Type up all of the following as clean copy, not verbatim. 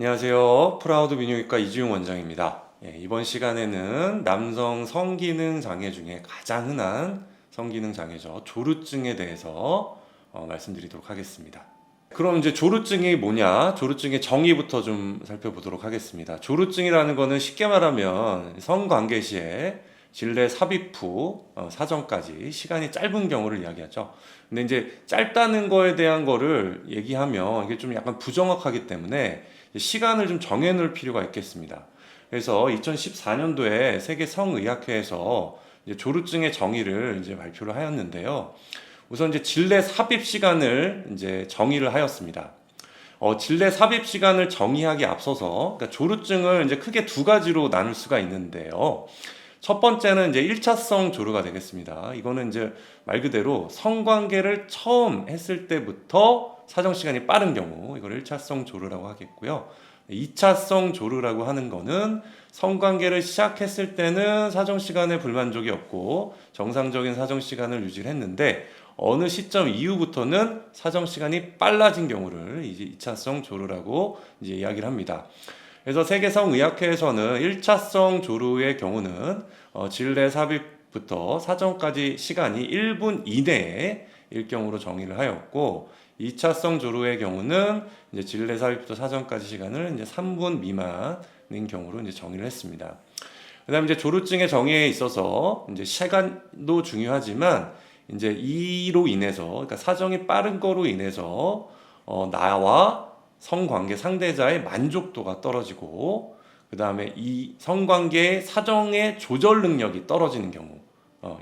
안녕하세요. 프라우드 비뇨기과 이지용 원장입니다. 이번 시간에는 남성 성기능 장애 중에 가장 흔한 성기능 장애죠. 조루증에 대해서 말씀드리도록 하겠습니다. 그럼 이제 조루증이 뭐냐? 조루증의 정의부터 좀 살펴보도록 하겠습니다. 조루증이라는 거는 쉽게 말하면 성관계 시에 질내 삽입 후 사정까지 시간이 짧은 경우를 이야기하죠. 근데 이제 짧다는 거에 대한 거를 얘기하면 이게 좀 약간 부정확하기 때문에 시간을 좀 정해놓을 필요가 있겠습니다. 그래서 2014년도에 세계 성의학회에서 이제 조루증의 정의를 이제 발표를 하였는데요. 우선 이제 질내 삽입 시간을 이제 정의를 하였습니다. 질내 삽입 시간을 정의하기 앞서서 그러니까 조루증을 이제 크게 두 가지로 나눌 수가 있는데요. 첫 번째는 이제 1차성 조루가 되겠습니다. 이거는 이제 말 그대로 성관계를 처음 했을 때부터 사정 시간이 빠른 경우, 이걸 1차성 조루라고 하겠고요. 2차성 조루라고 하는 거는 성관계를 시작했을 때는 사정 시간에 불만족이 없고 정상적인 사정 시간을 유지를 했는데 어느 시점 이후부터는 사정 시간이 빨라진 경우를 이제 2차성 조루라고 이제 이야기를 합니다. 그래서 세계성의학회에서는 1차성 조루의 경우는 질내 삽입부터 사정까지 시간이 1분 이내에 일 경우로 정의를 하였고 2차성 조루의 경우는 이제 질내 삽입부터 사정까지 시간을 이제 3분 미만인 경우로 이제 정의를 했습니다. 그다음에 이제 조루증의 정의에 있어서 이제 시간도 중요하지만 이제 이로 인해서 그러니까 사정이 빠른 거로 인해서 나와 성관계 상대자의 만족도가 떨어지고 그 다음에 이 성관계의 사정의 조절 능력이 떨어지는 경우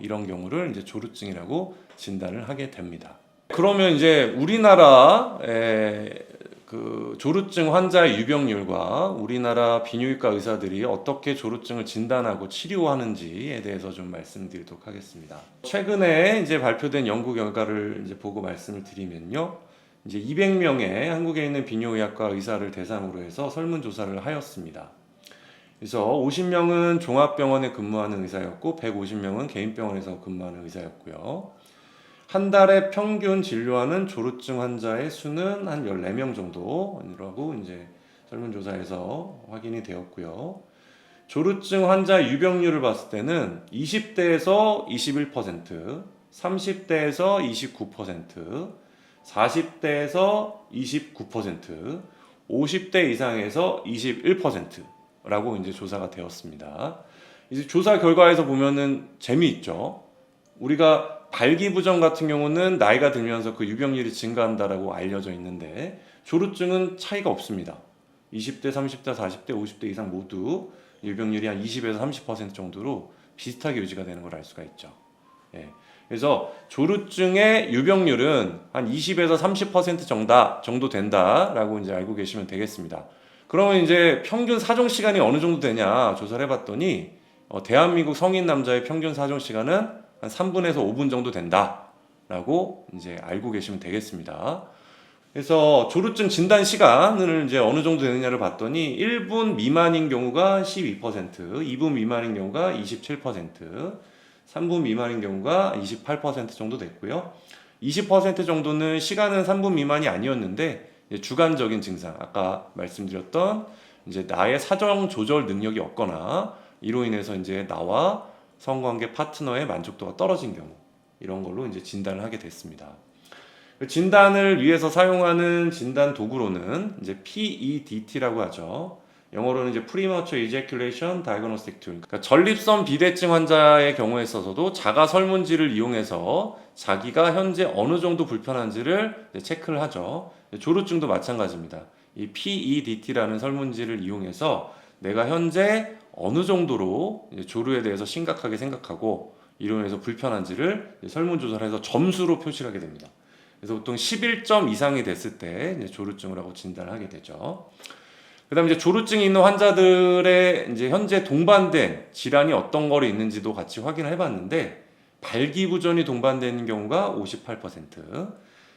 이런 경우를 이제 조루증이라고 진단을 하게 됩니다. 그러면 이제 우리나라의 그 조루증 환자의 유병률과 우리나라 비뇨기과 의사들이 어떻게 조루증을 진단하고 치료하는지에 대해서 좀 말씀드리도록 하겠습니다. 최근에 이제 발표된 연구 결과를 이제 보고 말씀을 드리면요. 이제 200명의 한국에 있는 비뇨의학과 의사를 대상으로 해서 설문조사를 하였습니다. 그래서 50명은 종합병원에 근무하는 의사였고 150명은 개인병원에서 근무하는 의사였고요. 한 달에 평균 진료하는 조루증 환자의 수는 한 14명 정도라고 이제 설문조사에서 확인이 되었고요. 조루증 환자 유병률을 봤을 때는 20대에서 21%, 30대에서 29%, 40대에서 29%, 50대 이상에서 21%라고 이제 조사가 되었습니다. 이제 조사 결과에서 보면은 재미있죠. 우리가 발기부전 같은 경우는 나이가 들면서 그 유병률이 증가한다라고 알려져 있는데 조루증은 차이가 없습니다. 20대, 30대, 40대, 50대 이상 모두 유병률이 한 20에서 30% 정도로 비슷하게 유지가 되는 걸 알 수가 있죠. 예. 그래서 조루증의 유병률은 한 20에서 30% 정도 된다라고 이제 알고 계시면 되겠습니다. 그러면 이제 평균 사정 시간이 어느 정도 되냐 조사를 해봤더니 대한민국 성인 남자의 평균 사정 시간은 한 3분에서 5분 정도 된다라고 이제 알고 계시면 되겠습니다. 그래서 조루증 진단 시간을 이제 어느 정도 되느냐를 봤더니 1분 미만인 경우가 12%, 2분 미만인 경우가 27%, 3분 미만인 경우가 28% 정도 됐고요. 20% 정도는 시간은 3분 미만이 아니었는데 주관적인 증상, 아까 말씀드렸던 이제 나의 사정 조절 능력이 없거나 이로 인해서 이제 나와 성관계 파트너의 만족도가 떨어진 경우 이런 걸로 이제 진단을 하게 됐습니다. 진단을 위해서 사용하는 진단 도구로는 이제 PEDT라고 하죠. 영어로는 이제 Premature Ejaculation Diagnostic Tool. 그러니까 전립선 비대증 환자의 경우에 있어서도 자가 설문지를 이용해서 자기가 현재 어느 정도 불편한지를 체크를 하죠. 조루증도 마찬가지입니다. 이 PEDT라는 설문지를 이용해서 내가 현재 어느 정도로 조루에 대해서 심각하게 생각하고 이로 인해서 불편한지를 설문조사를 해서 점수로 표시를 하게 됩니다. 그래서 보통 11점 이상이 됐을 때 조루증을 하고 진단을 하게 되죠. 그다음에 이제 조루증이 있는 환자들의 이제 현재 동반된 질환이 어떤 거로 있는지도 같이 확인을 해봤는데 발기부전이 동반되는 경우가 58%,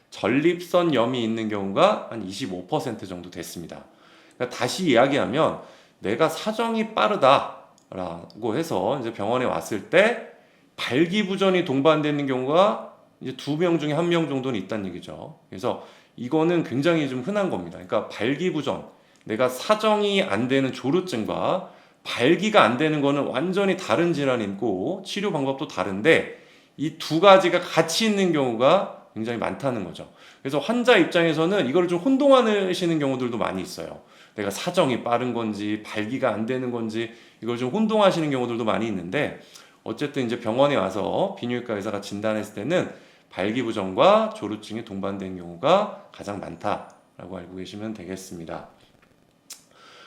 전립선염이 있는 경우가 한 25% 정도 됐습니다. 그러니까 다시 이야기하면 내가 사정이 빠르다라고 해서 이제 병원에 왔을 때 발기부전이 동반되는 경우가 이제 2명 중에 1명 정도는 있다는 얘기죠. 그래서 이거는 굉장히 좀 흔한 겁니다. 그러니까 발기부전, 내가 사정이 안 되는 조루증과 발기가 안 되는 거는 완전히 다른 질환이고 치료 방법도 다른데 이 두 가지가 같이 있는 경우가 굉장히 많다는 거죠. 그래서 환자 입장에서는 이걸 좀 혼동하시는 경우들도 많이 있어요. 내가 사정이 빠른 건지 발기가 안 되는 건지 이걸 좀 혼동하시는 경우들도 많이 있는데 어쨌든 이제 병원에 와서 비뇨기과 의사가 진단했을 때는 발기부전과 조루증이 동반된 경우가 가장 많다라고 알고 계시면 되겠습니다.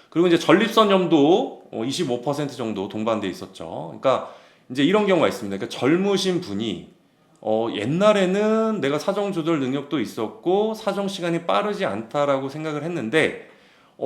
그리고 이제 전립선염도 25% 정도 동반돼 있었죠. 그러니까 이제 이런 경우가 있습니다. 그러니까 젊으신 분이 옛날에는 내가 사정 조절 능력도 있었고 사정 시간이 빠르지 않다라고 생각을 했는데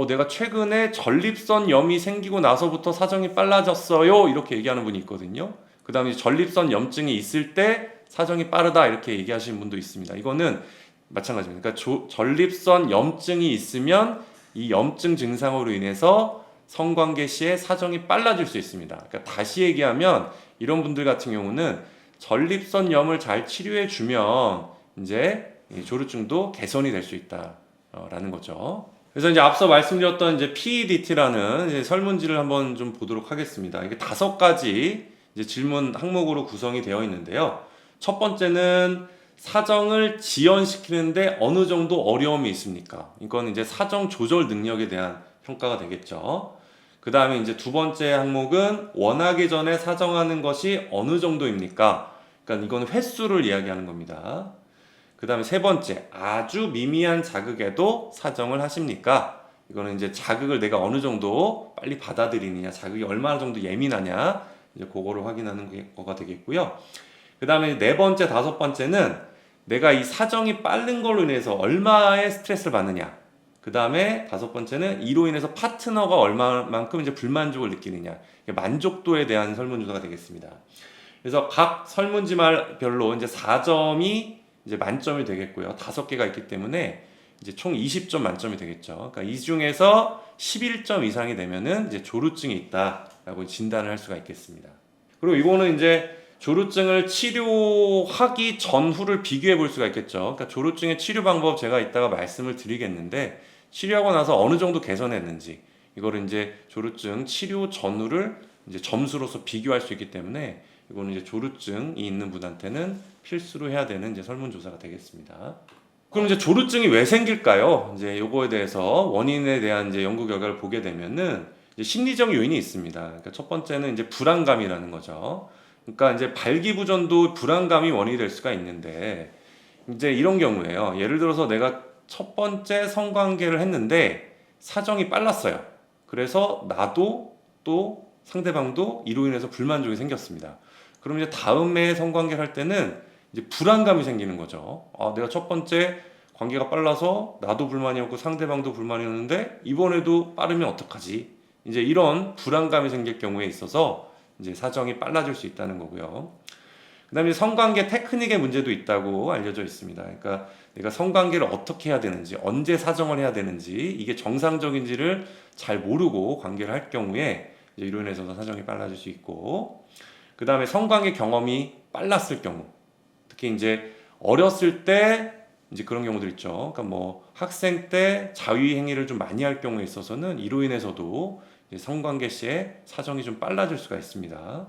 내가 최근에 전립선염이 생기고 나서부터 사정이 빨라졌어요. 이렇게 얘기하는 분이 있거든요. 그 다음에 전립선 염증이 있을 때 사정이 빠르다 이렇게 얘기하시는 분도 있습니다. 이거는 마찬가지입니다. 그러니까 전립선 염증이 있으면 이 염증 증상으로 인해서 성관계 시에 사정이 빨라질 수 있습니다. 그러니까 다시 얘기하면 이런 분들 같은 경우는 전립선염을 잘 치료해 주면 이제 조루증도 개선이 될 수 있다라는 거죠. 그래서 이제 앞서 말씀드렸던 이제 PEDT라는 이제 설문지를 한번 좀 보도록 하겠습니다. 이게 5가지 이제 질문 항목으로 구성이 되어 있는데요. 첫 번째는 사정을 지연시키는데 어느 정도 어려움이 있습니까? 이건 이제 사정 조절 능력에 대한 평가가 되겠죠. 그 다음에 이제 두 번째 항목은 원하기 전에 사정하는 것이 어느 정도입니까? 그러니까 이건 횟수를 이야기하는 겁니다. 그 다음에 세 번째, 아주 미미한 자극에도 사정을 하십니까? 이거는 이제 자극을 내가 어느 정도 빨리 받아들이느냐, 자극이 얼마나 정도 예민하냐, 이제 그거를 확인하는 거가 되겠고요. 그 다음에 네 번째, 다섯 번째는 내가 이 사정이 빠른 걸로 인해서 얼마의 스트레스를 받느냐. 그 다음에 다섯 번째는 이로 인해서 파트너가 얼마만큼 이제 불만족을 느끼느냐. 만족도에 대한 설문조사가 되겠습니다. 그래서 각 설문지별로 이제 4점이 이제 만점이 되겠고요. 5개가 있기 때문에 이제 총 20점 만점이 되겠죠. 그러니까 이 중에서 11점 이상이 되면은 이제 조루증이 있다라고 진단을 할 수가 있겠습니다. 그리고 이거는 이제 조루증을 치료하기 전후를 비교해 볼 수가 있겠죠. 그러니까 조루증의 치료 방법 제가 이따가 말씀을 드리겠는데 치료하고 나서 어느 정도 개선했는지 이거를 이제 조루증 치료 전후를 이제 점수로서 비교할 수 있기 때문에 이거는 이제 조루증이 있는 분한테는 필수로 해야 되는 이제 설문조사가 되겠습니다. 그럼 이제 조루증이 왜 생길까요? 이제 요거에 대해서 원인에 대한 이제 연구 결과를 보게 되면은 이제 심리적 요인이 있습니다. 그러니까 첫 번째는 이제 불안감이라는 거죠. 그러니까 이제 발기부전도 불안감이 원인이 될 수가 있는데 이제 이런 경우에요. 예를 들어서 내가 첫 번째 성관계를 했는데 사정이 빨랐어요. 그래서 나도 또 상대방도 이로 인해서 불만족이 생겼습니다. 그럼 이제 다음에 성관계를 할 때는 이제 불안감이 생기는 거죠. 내가 첫 번째 관계가 빨라서 나도 불만이었고 상대방도 불만이었는데 이번에도 빠르면 어떡하지? 이제 이런 불안감이 생길 경우에 있어서 이제 사정이 빨라질 수 있다는 거고요. 그 다음에 성관계 테크닉의 문제도 있다고 알려져 있습니다. 그러니까 내가 성관계를 어떻게 해야 되는지, 언제 사정을 해야 되는지, 이게 정상적인지를 잘 모르고 관계를 할 경우에 이제 이로 인해서 사정이 빨라질 수 있고, 그 다음에 성관계 경험이 빨랐을 경우, 특히 이제 어렸을 때 이제 그런 경우들 있죠. 그러니까 뭐 학생 때 자위 행위를 좀 많이 할 경우에 있어서는 이로 인해서도 성관계 시에 사정이 좀 빨라질 수가 있습니다.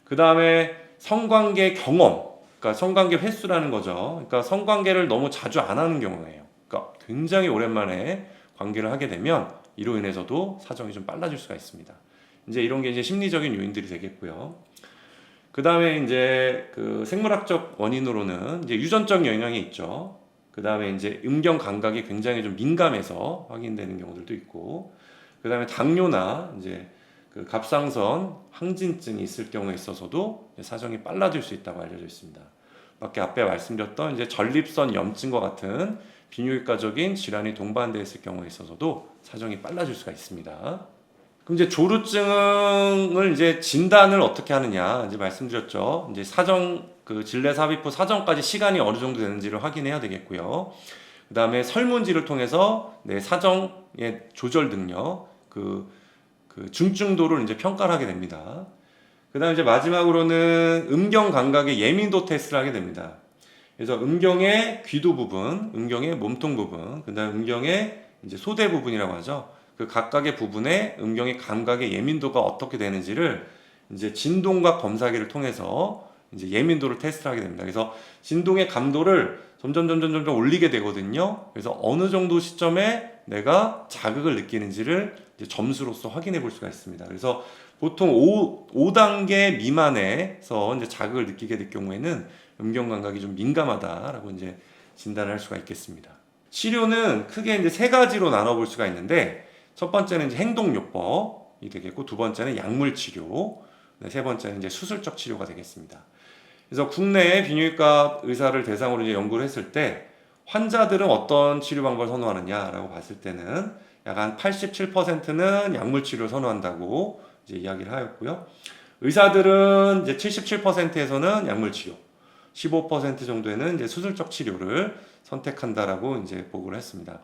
그 다음에 성관계 경험, 그러니까 성관계 횟수라는 거죠. 그러니까 성관계를 너무 자주 안 하는 경우예요. 그러니까 굉장히 오랜만에 관계를 하게 되면 이로 인해서도 사정이 좀 빨라질 수가 있습니다. 이제 이런 게 이제 심리적인 요인들이 되겠고요. 그 다음에 이제 그 생물학적 원인으로는 이제 유전적 영향이 있죠. 그 다음에 이제 음경 감각이 굉장히 좀 민감해서 확인되는 경우들도 있고, 그 다음에 당뇨나 이제 그 갑상선 항진증이 있을 경우에 있어서도 사정이 빨라질 수 있다고 알려져 있습니다. 밖에 앞에 말씀드렸던 이제 전립선 염증과 같은 비뇨기과적인 질환이 동반되어 있을 경우에 있어서도 사정이 빨라질 수가 있습니다. 그럼 이제 조루증을 이제 진단을 어떻게 하느냐 이제 말씀드렸죠. 이제 사정 그 질내삽입후 사정까지 시간이 어느 정도 되는지를 확인해야 되겠고요. 그 다음에 설문지를 통해서 내 사정의 조절 능력, 그 중증도를 이제 평가를 하게 됩니다. 그 다음에 이제 마지막으로는 음경 감각의 예민도 테스트를 하게 됩니다. 그래서 음경의 귀도 부분, 음경의 몸통 부분, 그 다음에 음경의 이제 소대 부분이라고 하죠. 그 각각의 부분의 음경의 감각의 예민도가 어떻게 되는지를 이제 진동각 검사기를 통해서 이제 예민도를 테스트를 하게 됩니다. 그래서 진동의 감도를 점점 올리게 되거든요. 그래서 어느 정도 시점에 내가 자극을 느끼는지를 이제 점수로서 확인해 볼 수가 있습니다. 그래서 보통 5단계 미만에서 이제 자극을 느끼게 될 경우에는 음경 감각이 좀 민감하다라고 이제 진단을 할 수가 있겠습니다. 치료는 크게 이제 세 가지로 나눠볼 수가 있는데, 첫 번째는 이제 행동요법이 되겠고, 두 번째는 약물 치료, 세 번째는 이제 수술적 치료가 되겠습니다. 그래서 국내에 비뇨기과 의사를 대상으로 이제 연구를 했을 때 환자들은 어떤 치료 방법을 선호하느냐라고 봤을 때는 약 한 87%는 약물 치료를 선호한다고 이제 이야기를 하였고요. 의사들은 이제 77%에서는 약물 치료, 15% 정도에는 이제 수술적 치료를 선택한다라고 이제 보고를 했습니다.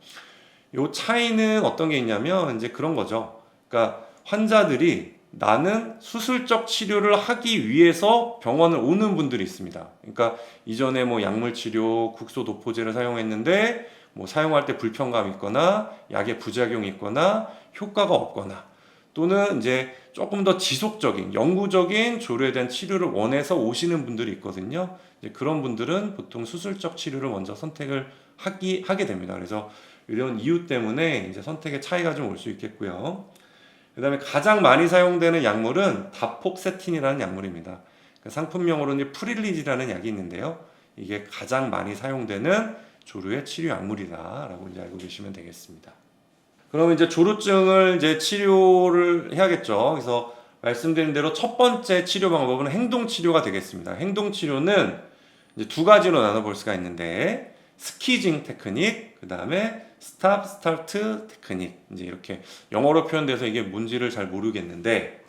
요 차이는 어떤 게 있냐면 이제 그런 거죠. 그러니까 환자들이 나는 수술적 치료를 하기 위해서 병원을 오는 분들이 있습니다. 그러니까 이전에 뭐 약물 치료, 국소 도포제를 사용했는데 뭐 사용할 때 불편감이 있거나 약의 부작용이 있거나 효과가 없거나, 또는 이제 조금 더 지속적인 영구적인 조류에 대한 치료를 원해서 오시는 분들이 있거든요. 이제 그런 분들은 보통 수술적 치료를 먼저 선택을 하게 됩니다. 그래서 이런 이유 때문에 이제 선택의 차이가 좀 올 수 있겠고요. 그 다음에 가장 많이 사용되는 약물은 다폭세틴이라는 약물입니다. 상품명으로는 프릴리지라는 약이 있는데요. 이게 가장 많이 사용되는 조류의 치료 약물이다라고 이제 알고 계시면 되겠습니다. 그러면 이제 조루증을 이제 치료를 해야겠죠. 그래서 말씀드린 대로 첫 번째 치료 방법은 행동 치료가 되겠습니다. 행동 치료는 이제 두 가지로 나눠볼 수가 있는데, 스키징 테크닉, 그 다음에 스탑 스타트 테크닉, 이제 이렇게 영어로 표현돼서 이게 뭔지를 잘 모르겠는데,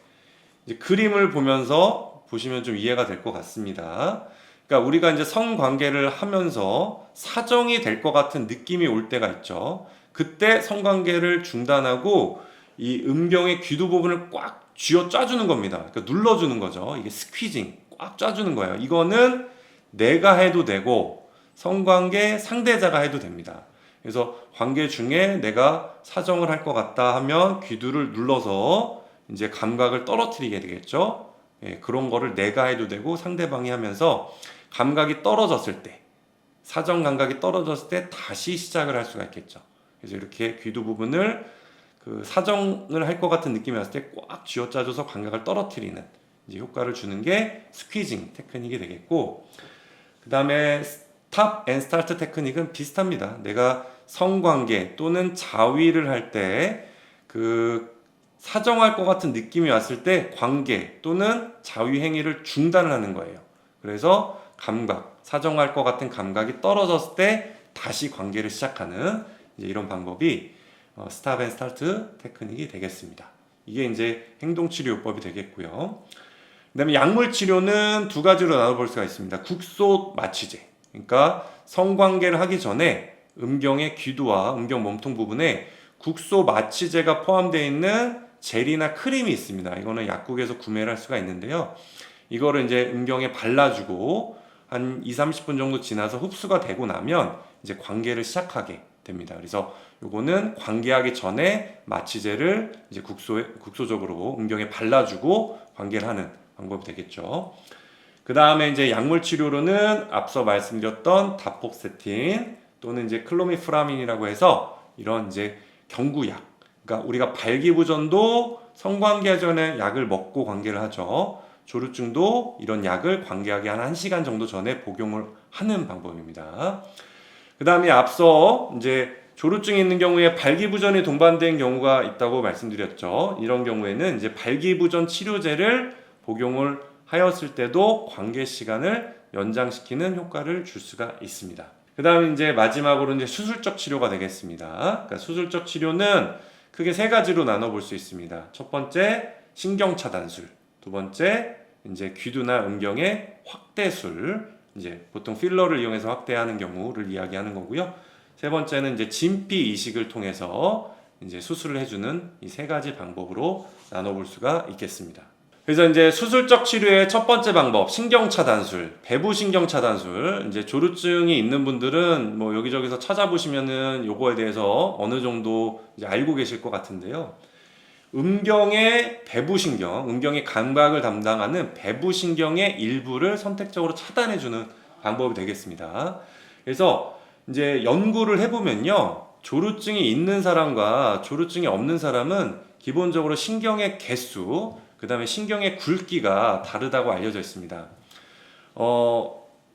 이제 그림을 보면서 보시면 좀 이해가 될 것 같습니다. 그러니까 우리가 이제 성관계를 하면서 사정이 될 것 같은 느낌이 올 때가 있죠. 그때 성관계를 중단하고 이 음경의 귀두 부분을 꽉 쥐어 짜주는 겁니다. 그러니까 눌러주는 거죠. 이게 스퀴징, 꽉 짜주는 거예요. 이거는 내가 해도 되고 성관계 상대자가 해도 됩니다. 그래서 관계 중에 내가 사정을 할 것 같다 하면 귀두를 눌러서 이제 감각을 떨어뜨리게 되겠죠. 예, 그런 거를 내가 해도 되고 상대방이 하면서 감각이 떨어졌을 때, 사정 감각이 떨어졌을 때 다시 시작을 할 수가 있겠죠. 그래서 이렇게 귀두 부분을 그 사정을 할 것 같은 느낌이 왔을 때 꽉 쥐어짜줘서 감각을 떨어뜨리는 이제 효과를 주는 게 스퀴징 테크닉이 되겠고, 그 다음에 스탑 앤 스타트 테크닉은 비슷합니다. 내가 성관계 또는 자위를 할 때 그 사정할 것 같은 느낌이 왔을 때 관계 또는 자위 행위를 중단을 하는 거예요. 그래서 감각, 사정할 것 같은 감각이 떨어졌을 때 다시 관계를 시작하는 이제 이런 방법이 스탑 앤 스타트 테크닉이 되겠습니다. 이게 이제 행동치료요법이 되겠고요. 그 다음에 약물치료는 두 가지로 나눠볼 수가 있습니다. 국소 마취제, 그러니까 성관계를 하기 전에 음경의 귀두와 음경 몸통 부분에 국소 마취제가 포함되어 있는 젤이나 크림이 있습니다. 이거는 약국에서 구매를 할 수가 있는데요. 이거를 이제 음경에 발라주고 한 2-30분 정도 지나서 흡수가 되고 나면 이제 관계를 시작하게 됩니다. 그래서 요거는 관계하기 전에 마취제를 이제 국소적으로 음경에 발라주고 관계를 하는 방법이 되겠죠. 그 다음에 이제 약물 치료로는 앞서 말씀드렸던 다폭세틴 또는 이제 클로미프라민이라고 해서 이런 이제 경구약, 그러니까 우리가 발기부전도 성관계 전에 약을 먹고 관계를 하죠. 조루증도 이런 약을 관계하기 한 1시간 정도 전에 복용을 하는 방법입니다. 그 다음에 앞서 이제 조루증이 있는 경우에 발기부전이 동반된 경우가 있다고 말씀드렸죠. 이런 경우에는 이제 발기부전 치료제를 복용을 하였을 때도 관계 시간을 연장시키는 효과를 줄 수가 있습니다. 그 다음에 이제 마지막으로 이제 수술적 치료가 되겠습니다. 그러니까 수술적 치료는 크게 세 가지로 나눠볼 수 있습니다. 첫 번째, 신경차단술. 두 번째, 이제 귀두나 음경의 확대술. 이제 보통 필러를 이용해서 확대하는 경우를 이야기하는 거고요. 세 번째는 이제 진피 이식을 통해서 이제 수술을 해주는 이 세 가지 방법으로 나눠볼 수가 있겠습니다. 그래서 이제 수술적 치료의 첫 번째 방법, 신경차단술, 배부신경차단술. 이제 조루증이 있는 분들은 뭐 여기저기서 찾아보시면은 요거에 대해서 어느 정도 이제 알고 계실 것 같은데요. 음경의 배부신경, 음경의 감각을 담당하는 배부신경의 일부를 선택적으로 차단해주는 방법이 되겠습니다. 그래서 이제 연구를 해보면요, 조루증이 있는 사람과 조루증이 없는 사람은 기본적으로 신경의 개수, 그 다음에 신경의 굵기가 다르다고 알려져 있습니다.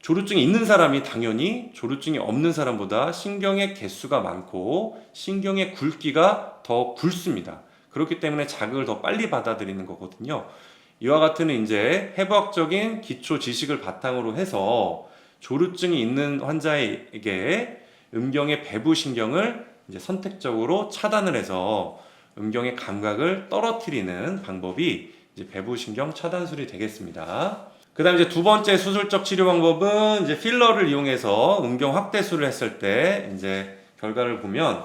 조루증이 있는 사람이 당연히 조루증이 없는 사람보다 신경의 개수가 많고 신경의 굵기가 더 굵습니다. 그렇기 때문에 자극을 더 빨리 받아들이는 거거든요. 이와 같은 이제 해부학적인 기초 지식을 바탕으로 해서 조루증이 있는 환자에게 음경의 배부신경을 이제 선택적으로 차단을 해서 음경의 감각을 떨어뜨리는 방법이 이제 배부신경 차단술이 되겠습니다. 그 다음 이제 두 번째 수술적 치료 방법은 이제 필러를 이용해서 음경 확대술을 했을 때 이제 결과를 보면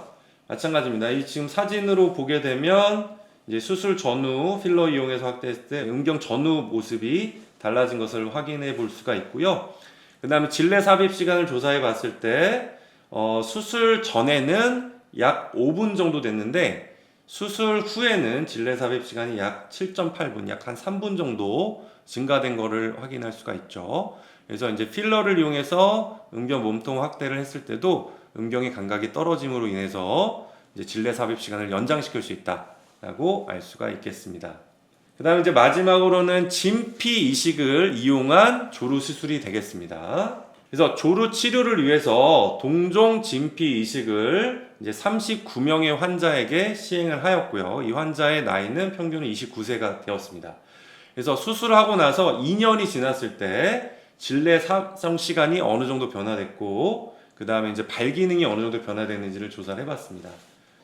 마찬가지입니다. 이 지금 사진으로 보게 되면 이제 수술 전후 필러 이용해서 확대했을 때 음경 전후 모습이 달라진 것을 확인해 볼 수가 있고요. 그 다음에 질내 삽입 시간을 조사해 봤을 때 수술 전에는 약 5분 정도 됐는데 수술 후에는 질내 삽입 시간이 약 7.8분, 약 한 3분 정도 증가된 것을 확인할 수가 있죠. 그래서 이제 필러를 이용해서 음경 몸통 확대를 했을 때도 음경의 감각이 떨어짐으로 인해서 이제 질내 삽입 시간을 연장시킬 수 있다라고 알 수가 있겠습니다. 그 다음에 이제 마지막으로는 진피 이식을 이용한 조루 수술이 되겠습니다. 그래서 조루 치료를 위해서 동종 진피 이식을 이제 39명의 환자에게 시행을 하였고요. 이 환자의 나이는 평균 29세가 되었습니다. 그래서 수술하고 나서 2년이 지났을 때 질내 사성 시간이 어느 정도 변화됐고 그 다음에 이제 발 기능이 어느 정도 변화됐는지를 조사를 해봤습니다.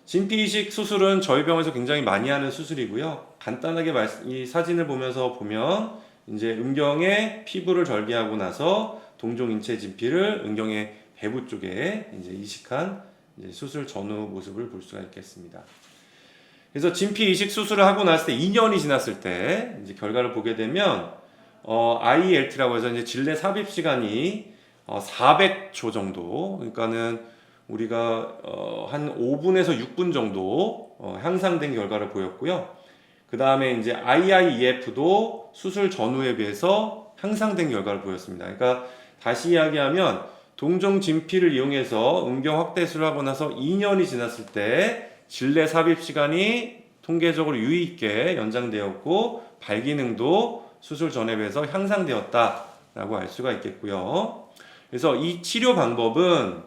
진피 이식 수술은 저희 병원에서 굉장히 많이 하는 수술이고요. 간단하게 이 사진을 보면서 보면 이제 음경의 피부를 절개하고 나서 동종 인체 진피를 음경의 배부 쪽에 이제 이식한 이제 수술 전후 모습을 볼 수가 있겠습니다. 그래서 진피 이식 수술을 하고 났을 때 2년이 지났을 때 이제 결과를 보게 되면 IELT라고 해서 이제 질내 삽입 시간이 400초 정도, 그러니까는 우리가 한 5분에서 6분 정도 향상된 결과를 보였고요. 그 다음에 이제 IIEF도 수술 전후에 비해서 향상된 결과를 보였습니다. 그러니까 다시 이야기하면 동종 진피를 이용해서 음경 확대술을 하고 나서 2년이 지났을 때 질내 삽입 시간이 통계적으로 유의있게 연장되었고 발 기능도 수술 전에 비해서 향상되었다라고 알 수가 있겠고요. 그래서 이 치료 방법은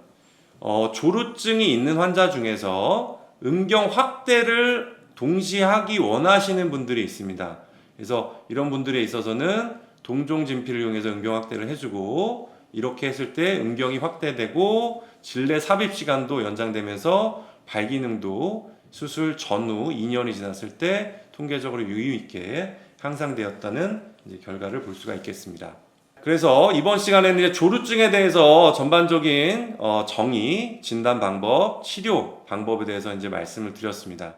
조루증이 있는 환자 중에서 음경 확대를 동시에 하기 원하시는 분들이 있습니다. 그래서 이런 분들에 있어서는 동종 진피를 이용해서 음경 확대를 해주고 이렇게 했을 때 음경이 확대되고 질내 삽입 시간도 연장되면서 발 기능도 수술 전후 2년이 지났을 때 통계적으로 유의 있게 향상되었다는 이제 결과를 볼 수가 있겠습니다. 그래서 이번 시간에는 이제 조루증에 대해서 전반적인 정의, 진단 방법, 치료 방법에 대해서 이제 말씀을 드렸습니다.